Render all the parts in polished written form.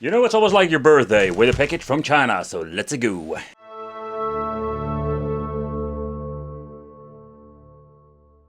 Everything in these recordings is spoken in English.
You know, it's almost like your birthday with a package from China, so let's go.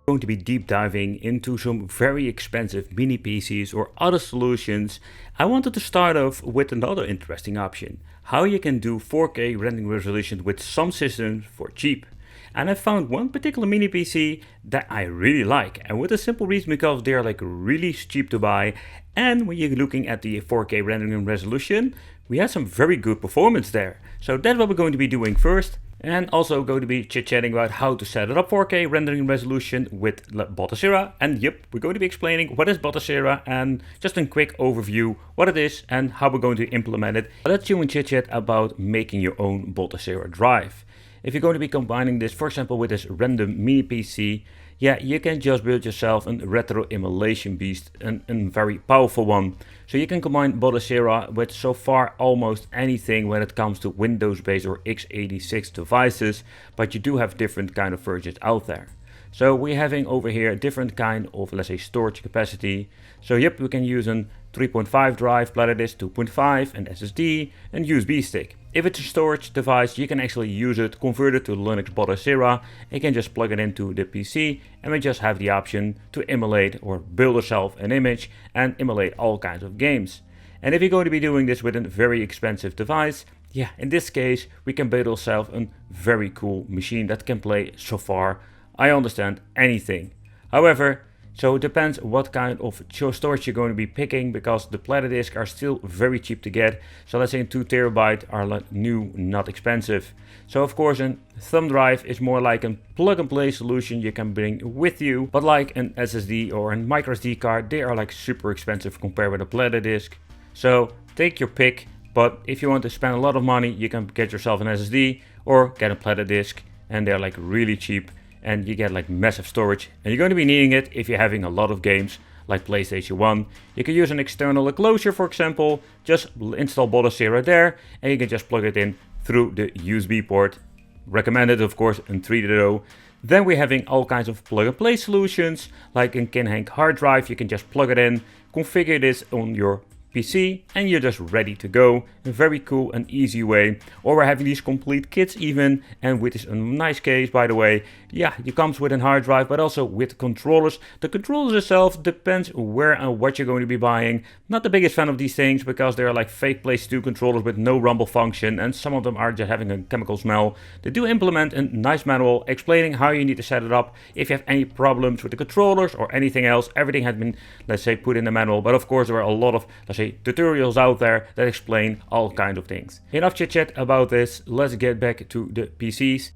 Going to be deep diving into some very expensive mini PCs or other solutions. I wanted to start off with another interesting option, how you can do 4K rendering resolution with some systems for cheap. And I found one particular mini PC that I really like, and with a simple reason, because they are like really cheap to buy, and when you're looking at the 4K rendering resolution, we have some very good performance there. So that's what we're going to be doing first. And also going to be chit-chatting about how to set it up 4K rendering resolution with Bottasera. And yep, we're going to be explaining what is Bottasera and just a quick overview what it is and how we're going to implement it. Let's do a chit-chat about making your own Bottasera drive. If you're going to be combining this, for example, with this random mini PC, yeah, you can just build yourself a retro emulation beast, and a very powerful one. So you can combine Bottasera with so far almost anything when it comes to Windows-based or x86 devices, but you do have different kind of versions out there. So we're having over here different kind of, let's say, storage capacity. So yep, we can use a 3.5 drive, platter disk 2.5, an SSD, and USB stick. If it's a storage device, you can actually use it, convert it to Linux Bottasera. You can just plug it into the PC, and we just have the option to emulate or build yourself an image and emulate all kinds of games. And if you're going to be doing this with a very expensive device, yeah, in this case, we can build ourselves a very cool machine that can play, so far I understand, anything. However, so it depends what kind of storage you're going to be picking, because the platter disks are still very cheap to get. So let's say 2 TB are like new, not expensive. So of course a thumb drive is more like a plug and play solution you can bring with you. But like an SSD or a micro SD card, they are like super expensive compared with a platter disk. So take your pick, but if you want to spend a lot of money, you can get yourself an SSD or get a platter disk, and they're like really cheap. And you get like massive storage, and you're going to be needing it if you're having a lot of games like PlayStation 1. You can use an external enclosure, for example, just install Bottasera there, and you can just plug it in through the USB port. Recommended, of course, in 3.0. Then we're having all kinds of plug and play solutions, like a Handhelds hard drive. You can just plug it in, configure this on your PC, and you're just ready to go. A very cool and easy way. Or we're having these complete kits even, and with this a nice case, by the way. Yeah, it comes with a hard drive, but also with controllers. The controllers itself depends where and what you're going to be buying. Not the biggest fan of these things, because they're like fake PlayStation 2 controllers with no rumble function, and some of them are just having a chemical smell. They do implement a nice manual explaining how you need to set it up. If you have any problems with the controllers or anything else, everything has been, let's say, put in the manual. But of course there are a lot of, let's say, tutorials out there that explain all kinds of things. Enough chit chat about this, let's get back to the PCs.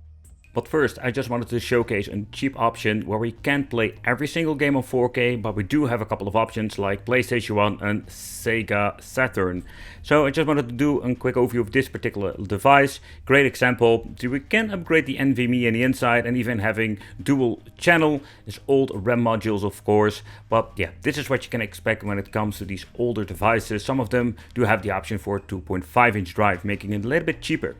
But first, I just wanted to showcase a cheap option where we can't play every single game on 4K, but we do have a couple of options like PlayStation 1 and Sega Saturn. So I just wanted to do a quick overview of this particular device. Great example. So we can upgrade the NVMe in the inside, and even having dual channel. There's old RAM modules, of course. But yeah, this is what you can expect when it comes to these older devices. Some of them do have the option for a 2.5-inch drive, making it a little bit cheaper.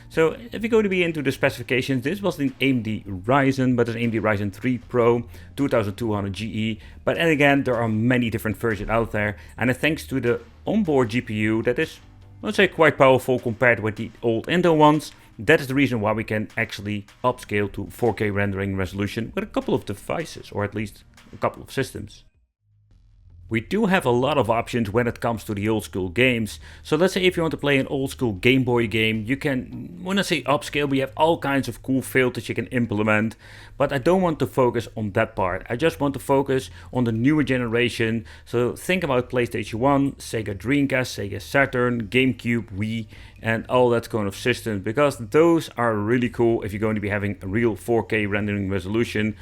So if you're going to be into the specifications, this was the AMD Ryzen, but it's AMD Ryzen 3 Pro 2200 GE. But and again, there are many different versions out there, and thanks to the onboard GPU that is, let's say, quite powerful compared with the old Intel ones. That is the reason why we can actually upscale to 4K rendering resolution with a couple of devices, or at least a couple of systems. We do have a lot of options when it comes to the old school games. So let's say if you want to play an old school Game Boy game, you can, when I say upscale, we have all kinds of cool filters you can implement. But I don't want to focus on that part. I just want to focus on the newer generation. So think about PlayStation 1, Sega Dreamcast, Sega Saturn, GameCube, Wii, and all that kind of systems. Because those are really cool if you're going to be having a real 4K rendering resolution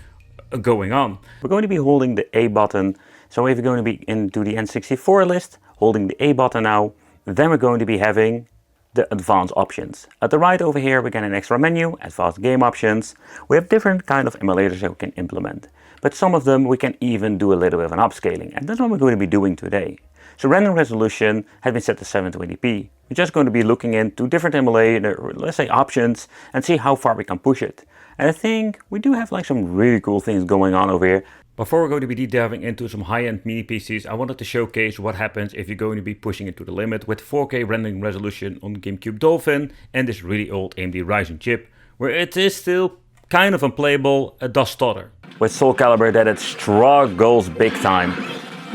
going on. We're going to be holding the A button. So if you're going to be into the N64 list, holding the A button now, then we're going to be having the advanced options. At the right over here, we get an extra menu, advanced game options. We have different kind of emulators that we can implement. But some of them we can even do a little bit of an upscaling, and that's what we're going to be doing today. So render resolution has been set to 720p. We're just going to be looking into different emulator, let's say options, and see how far we can push it. And I think we do have like some really cool things going on over here. Before we're going to be deep diving into some high-end mini PCs, I wanted to showcase what happens if you're going to be pushing it to the limit with 4K rendering resolution on GameCube Dolphin and this really old AMD Ryzen chip, where it is still kind of unplayable, it does stutter. With Soul Calibur that it struggles big time.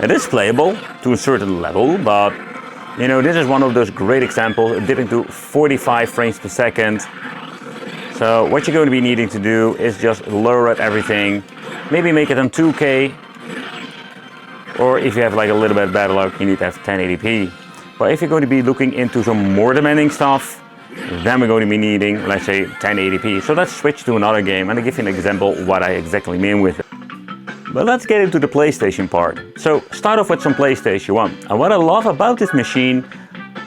It is playable to a certain level, but you know, this is one of those great examples, dipping to 45 frames per second. So what you're going to be needing to do is just lower at everything, maybe make it on 2K, or if you have like a little bit better luck, you need to have 1080p. But if you're going to be looking into some more demanding stuff, then we're going to be needing, let's say, 1080p. So let's switch to another game and I'll give you an example what I exactly mean with it. But let's get into the PlayStation part. So start off with some PlayStation 1. And what I love about this machine,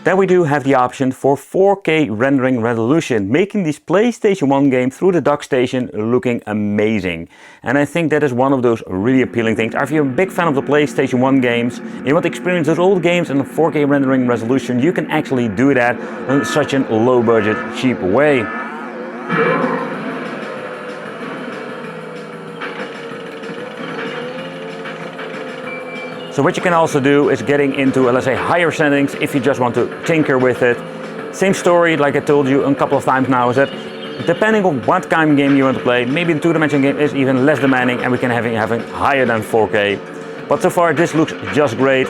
that we do have the option for 4K rendering resolution, making this PlayStation 1 game through the dock station looking amazing. And I think that is one of those really appealing things. If you're a big fan of the PlayStation 1 games, and you want to experience those old games in a 4K rendering resolution, you can actually do that in such a low budget, cheap way. So what you can also do is getting into, let's say, higher settings if you just want to tinker with it. Same story, like I told you a couple of times now, is that depending on what kind of game you want to play, maybe the two-dimensional game is even less demanding and we can have it higher than 4K. But so far this looks just great.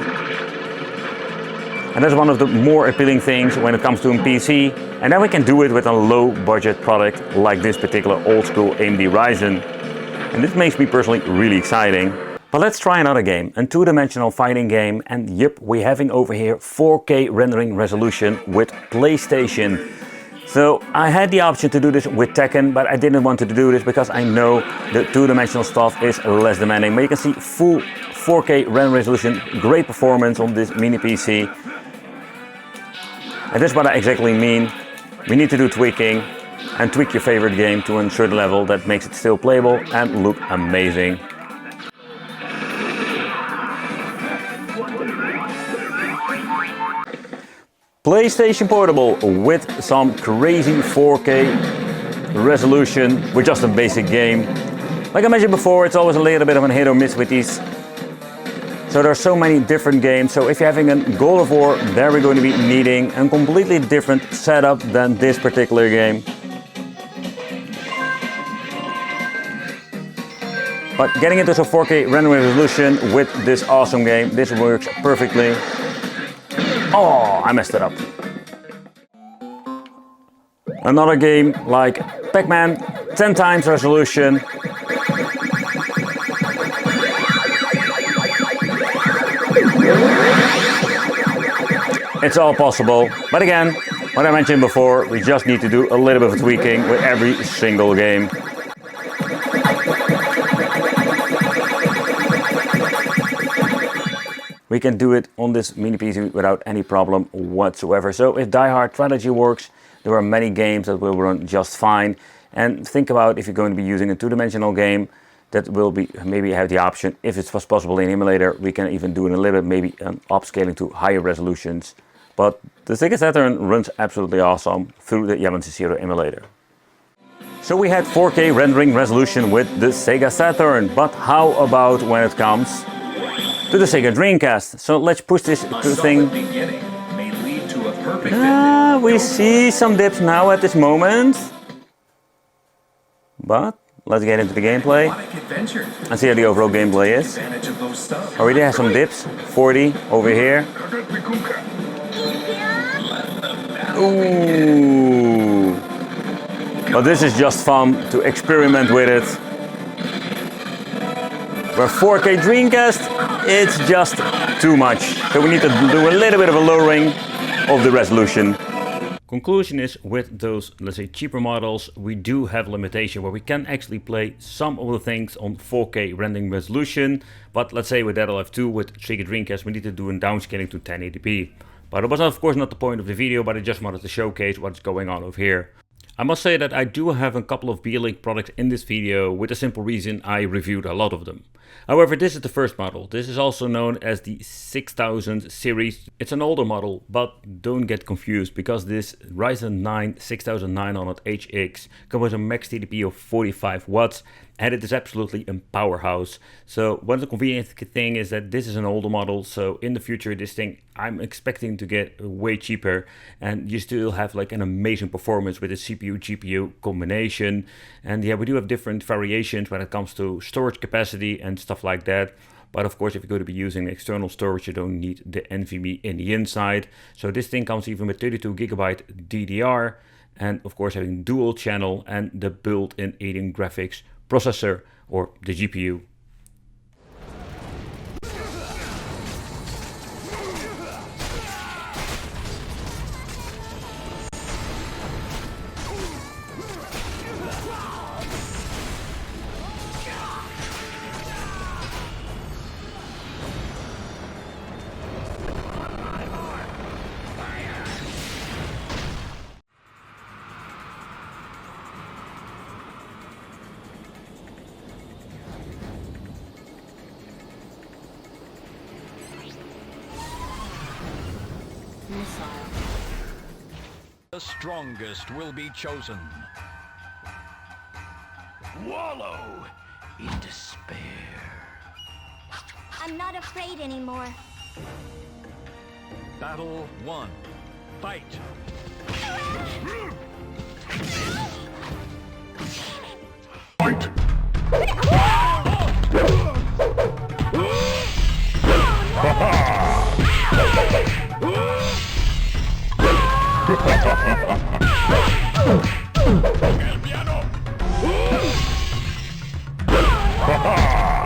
And that's one of the more appealing things when it comes to a PC. And then we can do it with a low budget product like this particular old school AMD Ryzen. And this makes me personally really exciting. But let's try another game, a two-dimensional fighting game, and yep, we're having over here 4K rendering resolution with PlayStation. So I had the option to do this with Tekken, but I didn't want to do this because I know the two-dimensional stuff is less demanding. But you can see full 4K rendering resolution, great performance on this mini PC. And that's what I exactly mean. We need to do tweaking and tweak your favorite game to a certain level that makes it still playable and look amazing. PlayStation Portable with some crazy 4K resolution with just a basic game. Like I mentioned before, it's always a little bit of a hit or miss with these. So there are so many different games. So if you're having a God of War, there we're going to be needing a completely different setup than this particular game. But getting into some 4K rendering resolution with this awesome game, this works perfectly. Oh, I messed it up. Another game like Pac-Man, 10 times resolution. It's all possible, but again, what I mentioned before, we just need to do a little bit of tweaking with every single game. We can do it on this mini PC without any problem whatsoever. So if Die Hard Trilogy works, there are many games that will run just fine. And think about if you're going to be using a two-dimensional game, that will be maybe have the option, if it's possible in emulator, we can even do it a little bit, maybe upscaling to higher resolutions. But the Sega Saturn runs absolutely awesome through the Yamaha Zero emulator. So we had 4K rendering resolution with the Sega Saturn, but how about when it comes to the Sega Dreamcast? So let's push this thing. We see some dips now at this moment, but let's get into the gameplay and see how the overall gameplay is. Already has some dips, 40 over here. Ooh. But this is just fun to experiment with it. Where 4K Dreamcast, it's just too much. So we need to do a little bit of a lowering of the resolution. Conclusion is, with those, let's say, cheaper models, we do have limitation where we can actually play some of the things on 4K rendering resolution. But let's say with that LF2, with Sega Dreamcast, we need to do a downscaling to 1080p. But it was of course not the point of the video, but I just wanted to showcase what's going on over here. I must say that I do have a couple of Beelink products in this video with a simple reason: I reviewed a lot of them. However, this is the first model. This is also known as the 6000 series. It's an older model, but don't get confused because this Ryzen 9 6900HX comes with a max TDP of 45 watts and it is absolutely a powerhouse. So one of the convenient thing is that this is an older model, so in the future this thing I'm expecting to get way cheaper and you still have like an amazing performance with the CPU GPU combination. And yeah, we do have different variations when it comes to storage capacity and stuff like that. But of course, if you're going to be using external storage, you don't need the NVMe in the inside. So this thing comes even with 32 gigabyte DDR and of course having dual channel and the built-in 18 graphics processor or the GPU. The strongest will be chosen. Wallow in despair. I'm not afraid anymore. Battle 1. Fight! Fight! El piano!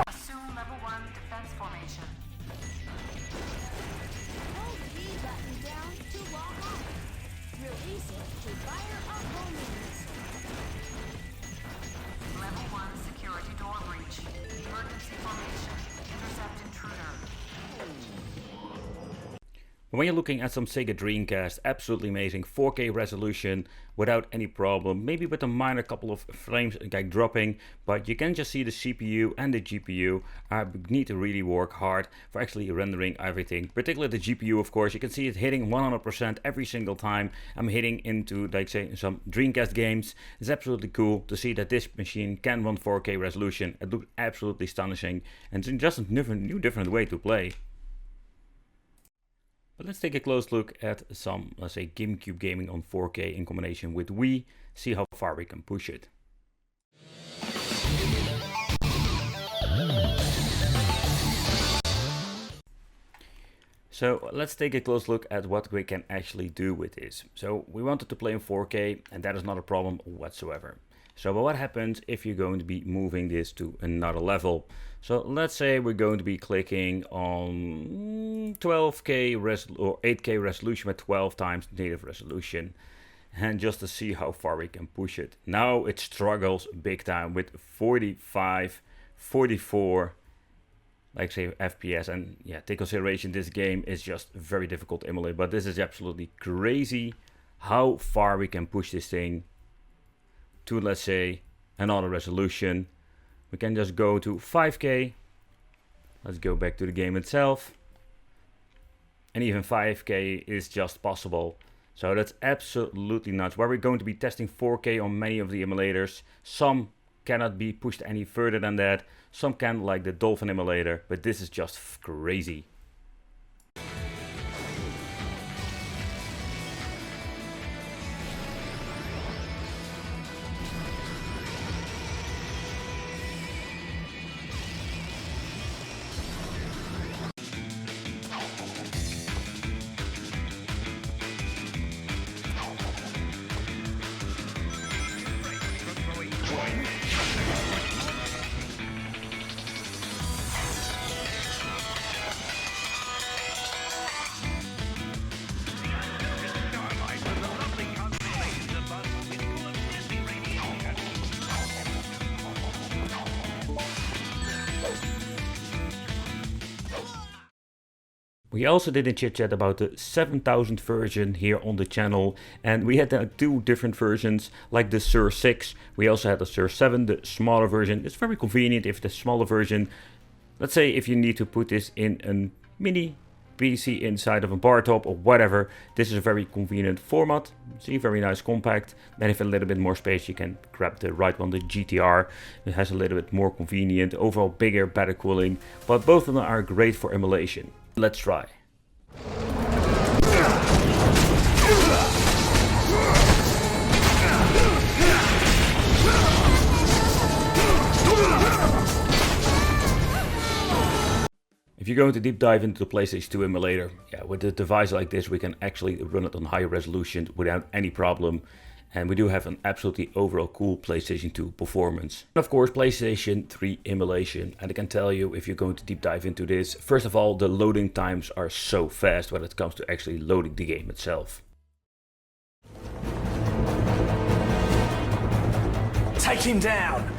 Assume level 1 defense formation. Hold the B button down to walk off. Release it to fire a homing missile. Level 1 security door breach. Emergency formation. Intercept intruder. When you're looking at some Sega Dreamcast, absolutely amazing 4K resolution without any problem, maybe with a minor couple of frames like dropping, but you can just see the CPU and the GPU need to really work hard for actually rendering everything, particularly the GPU. Of course, you can see it hitting 100% every single time I'm hitting into, like say, some Dreamcast games. It's absolutely cool to see that this machine can run 4K resolution. It looks absolutely astonishing and it's just a different way to play. But let's take a close look at some, let's say, GameCube gaming on 4K in combination with Wii, see how far we can push it. So let's take a close look at what we can actually do with this. So we wanted to play in 4K and that is not a problem whatsoever. So but what happens if you're going to be moving this to another level? So let's say we're going to be clicking on 12K or 8K resolution with 12 times native resolution. And just to see how far we can push it. Now it struggles big time with 45, 44, like say FPS. And yeah, take consideration this game is just very difficult to emulate. But this is absolutely crazy how far we can push this thing to, let's say, another resolution. We can just go to 5K. Let's go back to the game itself. And even 5K is just possible. So that's absolutely nuts. Where we're going to be testing 4K on many of the emulators. Some cannot be pushed any further than that. Some can, like the Dolphin emulator. But this is just crazy. We also did a chit chat about the 7000 version here on the channel, and we had two different versions like the Sur 6. We also had the Sur 7, the smaller version. It's very convenient if the smaller version Let's say if you need to put this in a mini PC inside of a bar top or whatever, this is a very convenient format. See, very nice, compact. Then if a little bit more space, you can grab the right one, the GTR. It has a little bit more convenient, overall bigger, better cooling, but both of them are great for emulation. Let's try. If you're going to deep dive into the PlayStation 2 emulator, yeah, with a device like this, we can actually run it on higher resolution without any problem. And we do have an absolutely overall cool PlayStation 2 performance. And of course, PlayStation 3 emulation. And I can tell you, if you're going to deep dive into this, first of all, the loading times are so fast when it comes to actually loading the game itself. Take him down!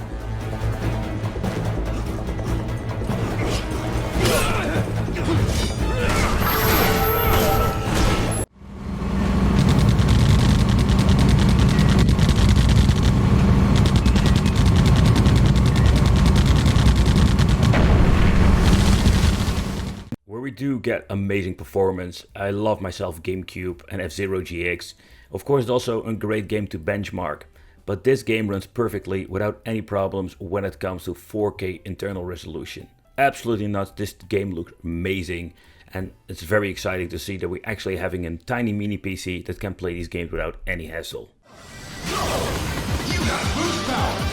Where we do get amazing performance, I love myself GameCube and F-Zero GX. Of course, it's also a great game to benchmark, but this game runs perfectly without any problems when it comes to 4K internal resolution. Absolutely nuts, this game looks amazing, and it's very exciting to see that we're actually having a tiny mini PC that can play these games without any hassle. You got boost power!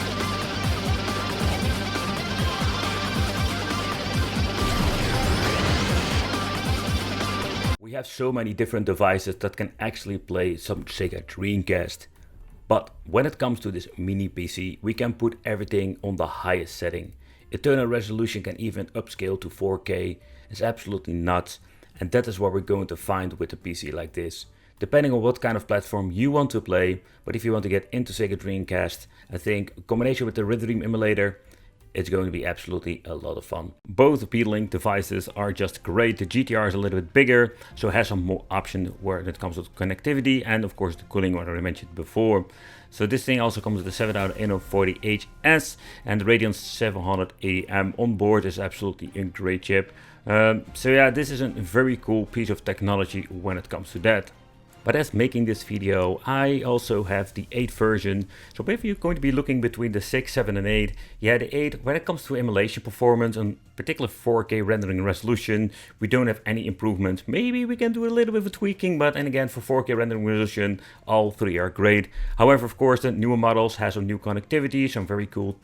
We have so many different devices that can actually play some Sega Dreamcast. But when it comes to this mini PC, we can put everything on the highest setting. Internal resolution can even upscale to 4K. It's absolutely nuts. And that is what we're going to find with a PC like this. Depending on what kind of platform you want to play, but if you want to get into Sega Dreamcast, I think a combination with the Rhythm Dream emulator, it's going to be absolutely a lot of fun. Both appealing devices are just great. The GTR is a little bit bigger, so it has some more option where it comes to connectivity and of course the cooling, what I mentioned before. So this thing also comes with the 7840HS and the Radeon 780M on board is absolutely a great chip. So yeah, this is a very cool piece of technology when it comes to that. But as making this video, I also have the 8 version. So if you're going to be looking between the 6, 7 and 8, yeah, the 8, when it comes to emulation performance, and particular 4K rendering resolution, we don't have any improvements. Maybe we can do a little bit of tweaking, but and again, for 4K rendering resolution, all 3 are great. However, of course, the newer models have some new connectivity, some very cool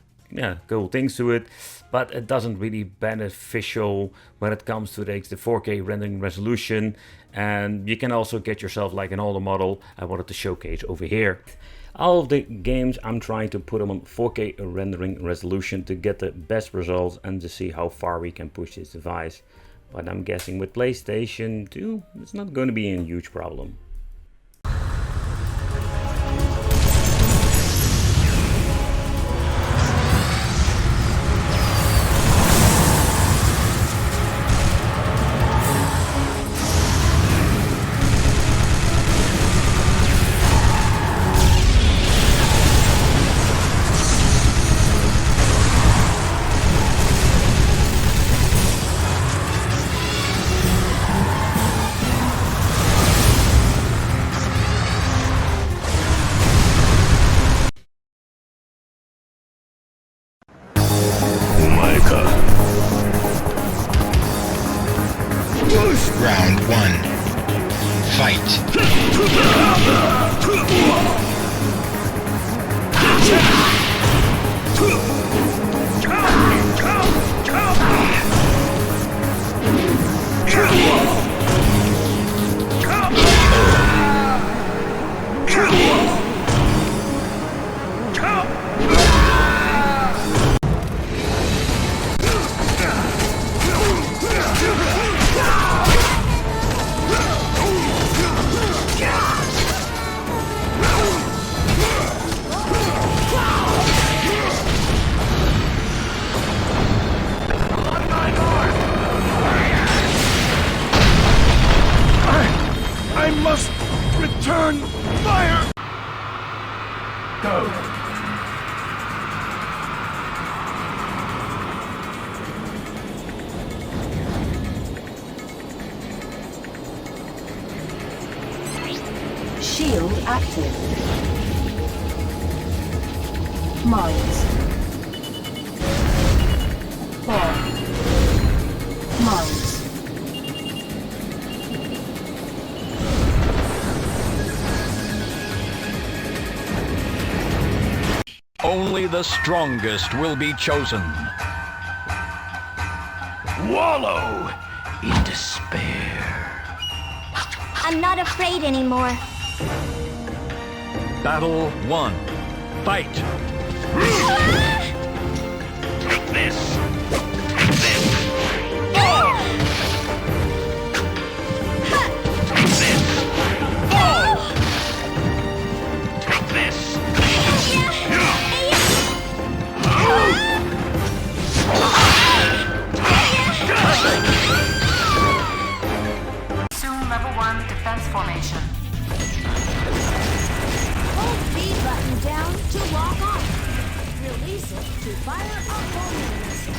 things to it, but it doesn't really beneficial when it comes to the 4K rendering resolution. And you can also get yourself like an older model I wanted to showcase over here. All of the games, I'm trying to put them on 4K rendering resolution to get the best results and to see how far we can push this device. But I'm guessing with PlayStation 2, it's not going to be a huge problem. Round 1. Fight. I must return fire! Go! Shield active. Mines. Bomb. Mines. Only the strongest will be chosen. Wallow in despair. I'm not afraid anymore. Battle 1. Fight! Take this! Take this! Oh! Take this! Oh! Take this! Assume level 1 defense formation. Hold B button down to lock on. Release it to fire a homing missile.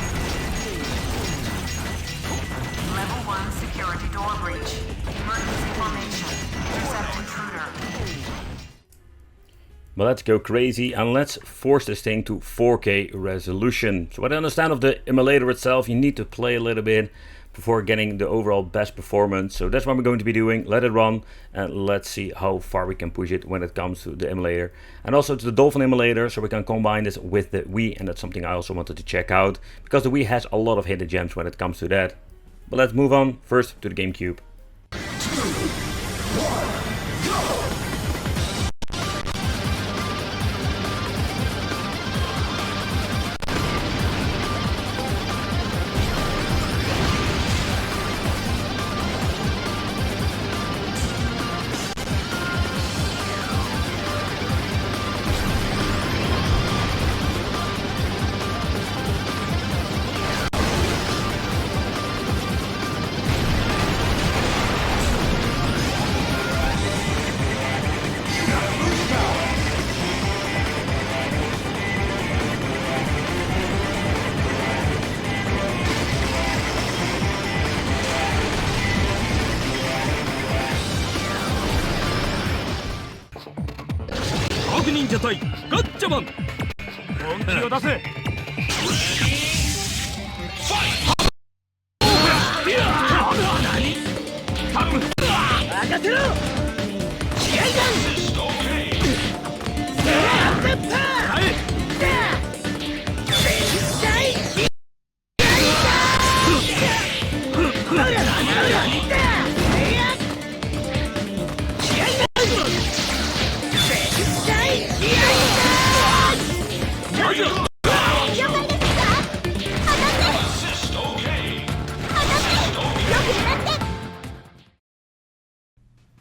Level 1 security door breach. Emergency formation. Intercept intruder. But let's go crazy and let's force this thing to 4K resolution. So what I understand of the emulator itself, you need to play a little bit before getting the overall best performance. So that's what we're going to be doing. Let it run and let's see how far we can push it when it comes to the emulator. And also to the Dolphin emulator, so we can combine this with the Wii, and that's something I also wanted to check out, because the Wii has a lot of hidden gems when it comes to that. But let's move on first to the GameCube.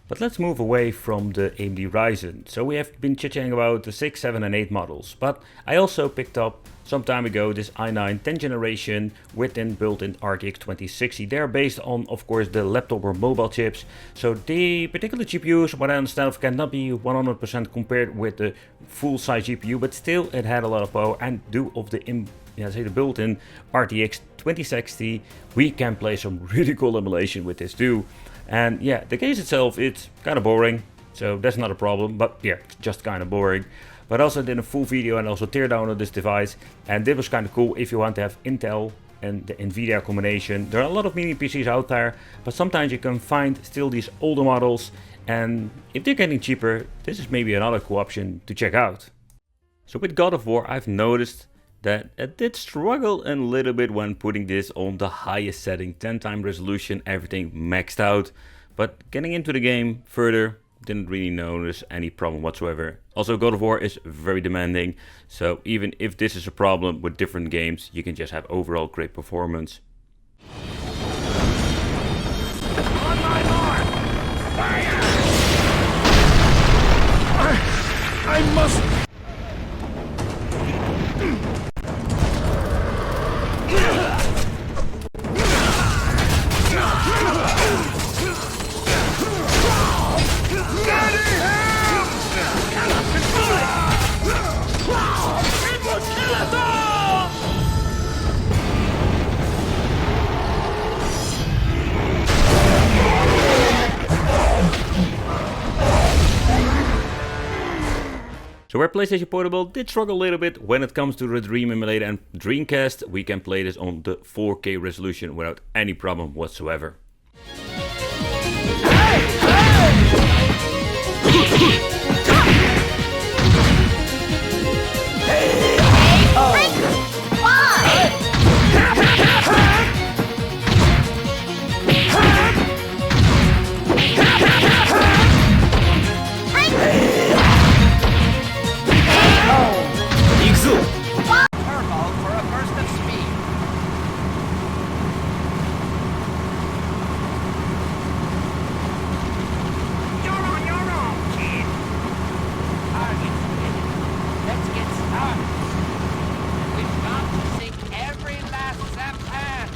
But let's move away from the AMD Ryzen. So we have been chit-chatting about the 6, 7 and 8 models, but I also picked up some time ago this i9 10th generation with an built-in RTX 2060. They're based on, of course, the laptop or mobile chips. So the particular GPUs, what I understand of, cannot be 100% compared with the full-size GPU, but still it had a lot of power, and due of the the built-in RTX 2060, we can play some really cool emulation with this too. And yeah, the case itself, it's kind of boring, so that's not a problem, but yeah, it's just kind of boring. But I also did a full video and also teardown of this device, and this was kind of cool if you want to have Intel and the Nvidia combination. There are a lot of mini PCs out there, but sometimes you can find still these older models, and if they're getting cheaper, this is maybe another cool option to check out. So with God of War, I've noticed that it did struggle a little bit when putting this on the highest setting, 10x resolution, everything maxed out. But getting into the game further, didn't really notice any problem whatsoever. Also, God of War is very demanding, so even if this is a problem with different games, you can just have overall great performance. On my mark! Fire! I must... So where PlayStation Portable did struggle a little bit when it comes to the Dream Emulator and Dreamcast, we can play this on the 4K resolution without any problem whatsoever. Turbo for a burst of speed. You're on your own, kid. Target's hidden. Let's get started. We've got to sink every last Zapan.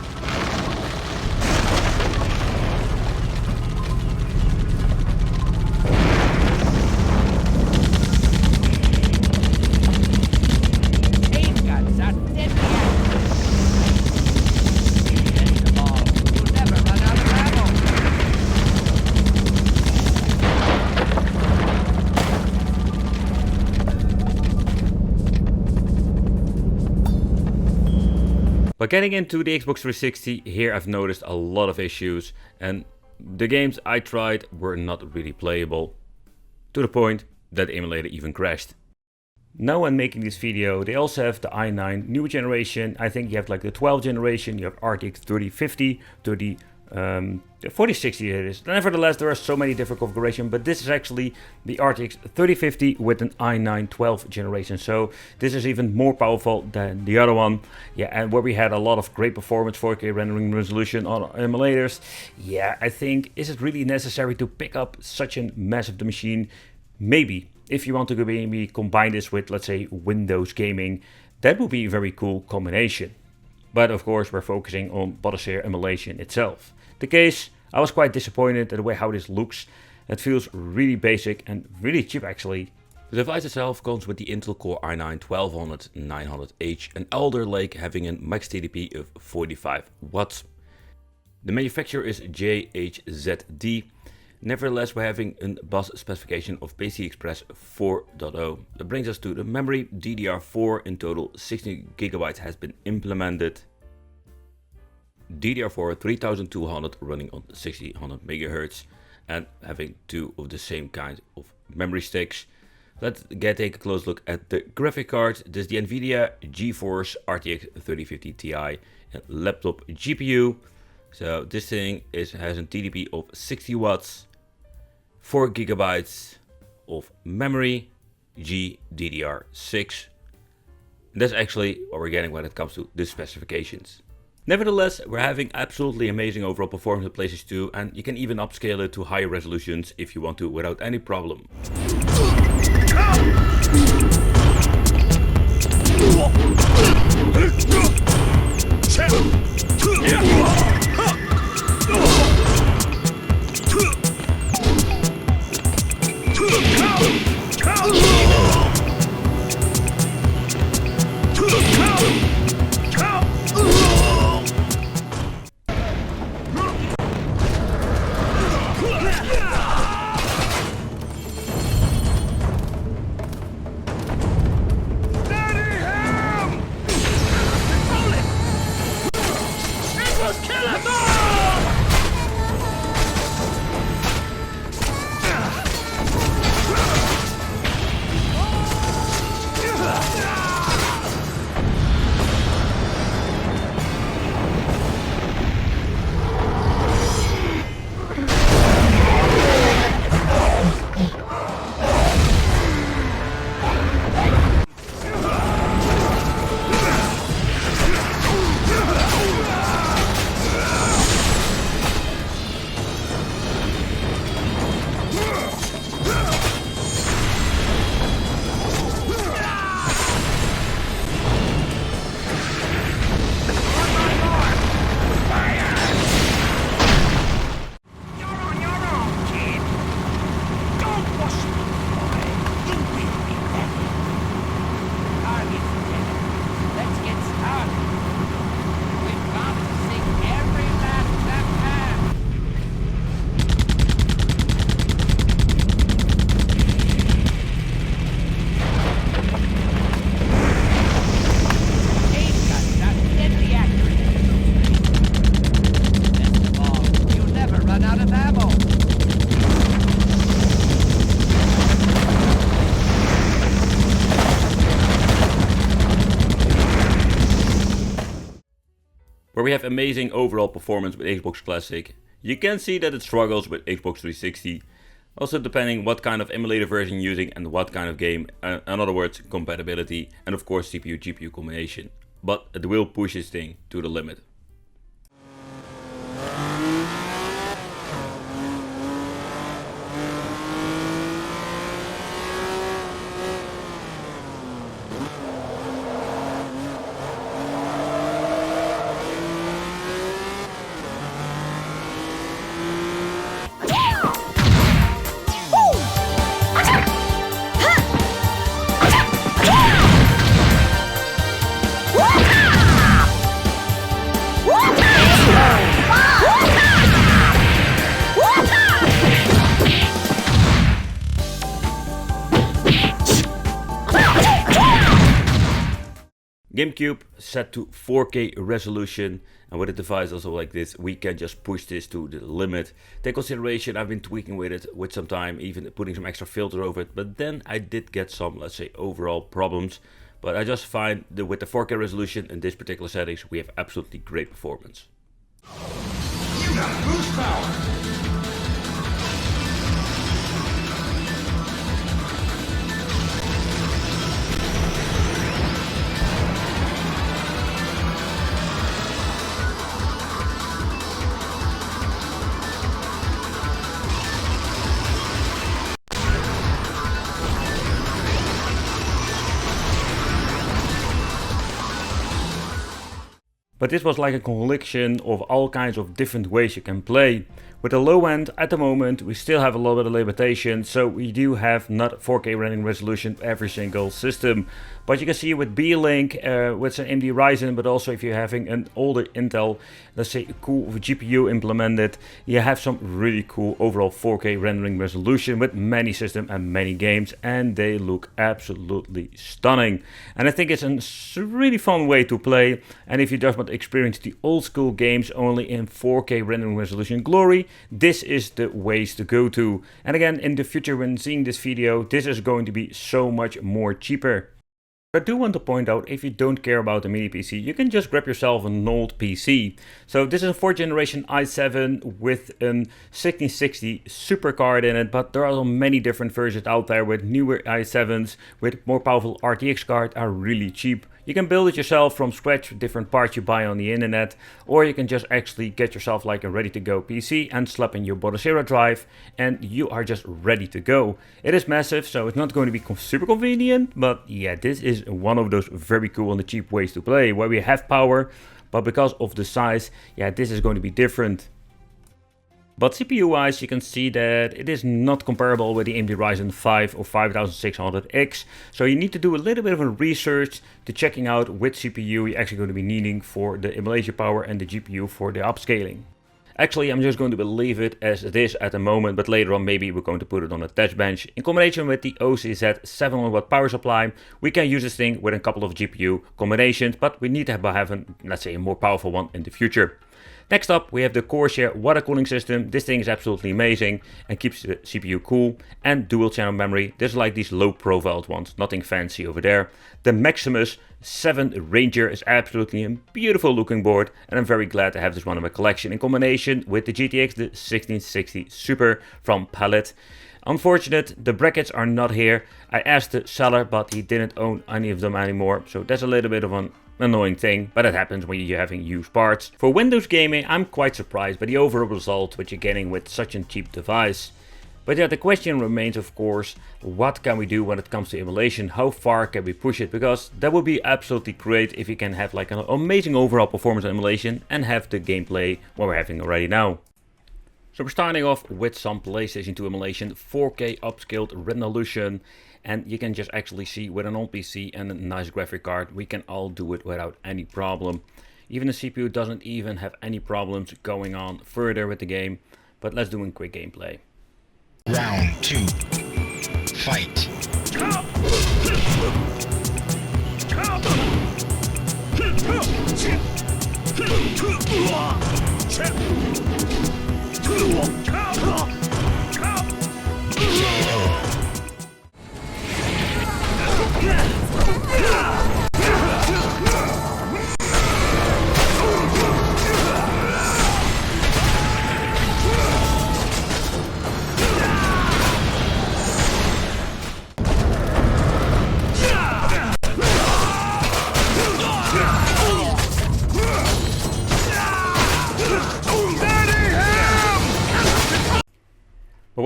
These guns are deadly active. Best of all, you'll never run out of ammo. But getting into the Xbox 360, here I've noticed a lot of issues, and the games I tried were not really playable, to the point that the emulator even crashed. Now when making this video, they also have the i9 new generation. I think you have like the 12th generation, you have RTX 3050, 4060 it is. Nevertheless, there are so many different configurations, but this is actually the RTX 3050 with an i9 12th generation. So this is even more powerful than the other one. Yeah, and where we had a lot of great performance, 4K rendering resolution on emulators. Yeah, I think, is it really necessary to pick up such a massive machine? Maybe. If you want to maybe combine this with, let's say, Windows gaming, that would be a very cool combination. But of course, we're focusing on Battlefield Emulation itself. The case, I was quite disappointed at the way how this looks. It feels really basic and really cheap actually. The device itself comes with the Intel Core i9 1200 900H, an Alder Lake having a max TDP of 45 watts. The manufacturer is JHZD. Nevertheless, we're having a bus specification of PCI Express 4.0. That brings us to the memory. DDR4, in total 16 GB has been implemented. DDR4 3200 running on 1600 MHz and having two of the same kind of memory sticks. Let's take a close look at the graphic card. This is the NVIDIA GeForce RTX 3050 Ti and laptop GPU. So this thing has a TDP of 60 watts, 4 GB of memory, GDDR6. That's actually what we're getting when it comes to the specifications. Nevertheless, we're having absolutely amazing overall performance with PlayStation 2, and you can even upscale it to higher resolutions if you want to without any problem. Kill him! Where we have amazing overall performance with Xbox Classic, you can see that it struggles with Xbox 360. Also depending what kind of emulator version you're using and what kind of game, in other words compatibility, and of course CPU GPU combination. But it will push this thing to the limit. GameCube set to 4K resolution, and with a device also like this we can just push this to the limit. Take consideration, I've been tweaking with it with some time, even putting some extra filter over it, but then I did get some, let's say, overall problems. But I just find that with the 4K resolution in this particular settings we have absolutely great performance. You got boost power! But this was like a collection of all kinds of different ways you can play. With the low end, at the moment, we still have a little bit of limitation, so we do have not 4K rendering resolution every single system. But you can see with B-Link, with an AMD Ryzen, but also if you're having an older Intel, let's say cool GPU implemented, you have some really cool overall 4K rendering resolution with many systems and many games, and they look absolutely stunning. And I think it's a really fun way to play, and if you just want to experience the old school games only in 4K rendering resolution glory, this is the ways to go to. And again, in the future when seeing this video, this is going to be so much more cheaper. I do want to point out, if you don't care about a mini PC, you can just grab yourself an old PC. So this is a 4th generation i7 with an 1660 super card in it, but there are many different versions out there with newer i7s with more powerful RTX card are really cheap. You can build it yourself from scratch with different parts you buy on the internet, or you can just actually get yourself like a ready to go PC and slap in your Bodacera drive and you are just ready to go. It is massive, so it's not going to be super convenient, but yeah, this is one of those very cool and cheap ways to play where we have power, but because of the size, yeah, this is going to be different. But CPU wise, you can see that it is not comparable with the AMD Ryzen 5 or 5600X. So you need to do a little bit of a research to checking out which CPU you're actually going to be needing for the emulation power and the GPU for the upscaling. Actually, I'm just going to leave it as it is at the moment, but later on maybe we're going to put it on a test bench. In combination with the OCZ 700 watt power supply, we can use this thing with a couple of GPU combinations, but we need to have let's say, a more powerful one in the future. Next up, we have the Corsair water cooling system. This thing is absolutely amazing and keeps the CPU cool, and dual channel memory. This is like these low profile ones, nothing fancy over there. The Maximus 7 Ranger is absolutely a beautiful looking board, and I'm very glad to have this one in my collection in combination with the GTX, the 1660 Super from Palette. Unfortunate, the brackets are not here. I asked the seller, but he didn't own any of them anymore, so that's a little bit of an annoying thing, but it happens when you're having used parts. For Windows gaming, I'm quite surprised by the overall result which you're getting with such a cheap device. But yeah, the question remains, of course, what can we do when it comes to emulation? How far can we push it? Because that would be absolutely great if you can have like an amazing overall performance on emulation and have the gameplay what we're having already now. So we're starting off with some PlayStation 2 emulation, 4K upscaled resolution, and you can just actually see with an old PC and a nice graphic card, we can all do it without any problem. Even the CPU doesn't even have any problems going on further with the game, but let's do a quick gameplay. Round 2. Fight.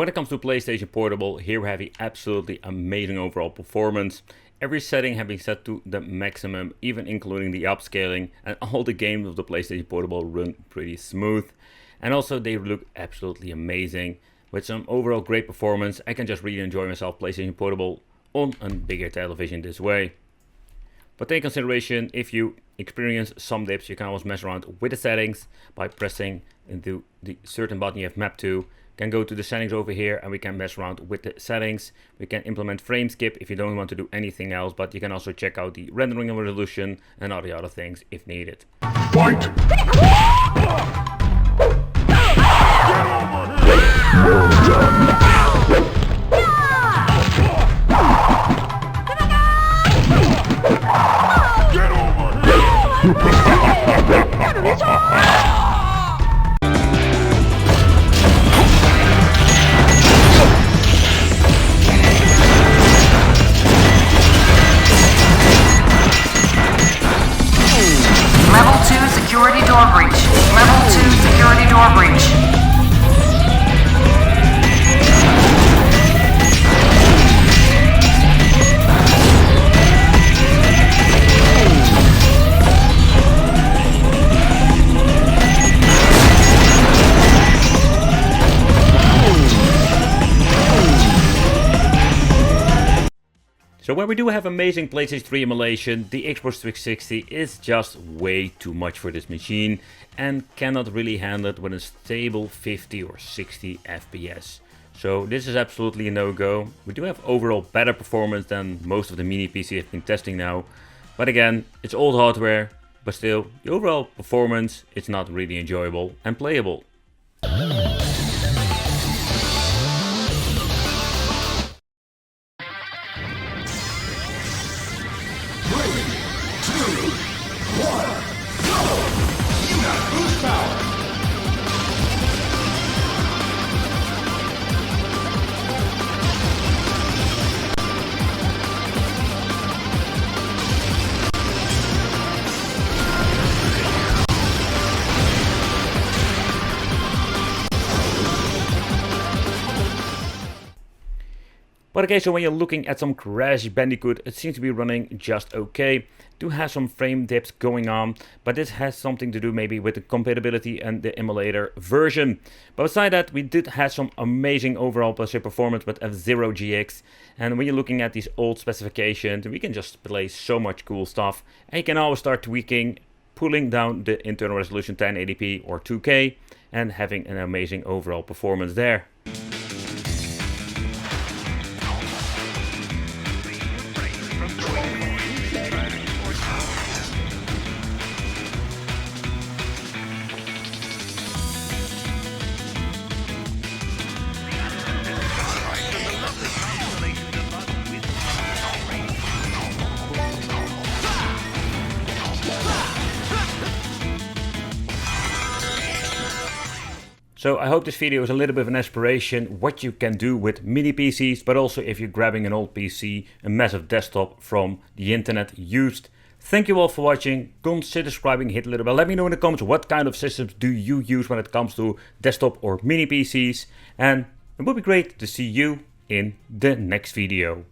when it comes to PlayStation Portable, here we have the absolutely amazing overall performance. Every setting has been set to the maximum, even including the upscaling, and all the games of the PlayStation Portable run pretty smooth. And also they look absolutely amazing. With some overall great performance, I can just really enjoy myself PlayStation Portable on a bigger television this way. But take consideration, if you experience some dips, you can always mess around with the settings by pressing into the certain button you have mapped to. Can go to the settings over here and we can mess around with the settings. We can implement frame skip if you don't want to do anything else, but you can also check out the rendering and resolution and all the other things if needed. Level 2 security door breach. Level 2 security door breach. So while we do have amazing PlayStation 3 emulation, the Xbox 360 is just way too much for this machine and cannot really handle it with a stable 50 or 60 FPS. So this is absolutely a no-go. We do have overall better performance than most of the mini PC I've been testing now. But again, it's old hardware, but still, the overall performance is not really enjoyable and playable. But okay, so when you're looking at some Crash Bandicoot, it seems to be running just okay. Do have some frame dips going on, but this has something to do maybe with the compatibility and the emulator version. But beside that, we did have some amazing overall performance with F-Zero GX. And when you're looking at these old specifications, we can just play so much cool stuff. And you can always start tweaking, pulling down the internal resolution 1080p or 2K, and having an amazing overall performance there. So I hope this video is a little bit of an inspiration what you can do with mini PCs, but also if you're grabbing an old PC, a massive desktop from the internet used. Thank you all for watching. Consider subscribing, hit the little bell. Let me know in the comments what kind of systems do you use when it comes to desktop or mini PCs. And it would be great to see you in the next video.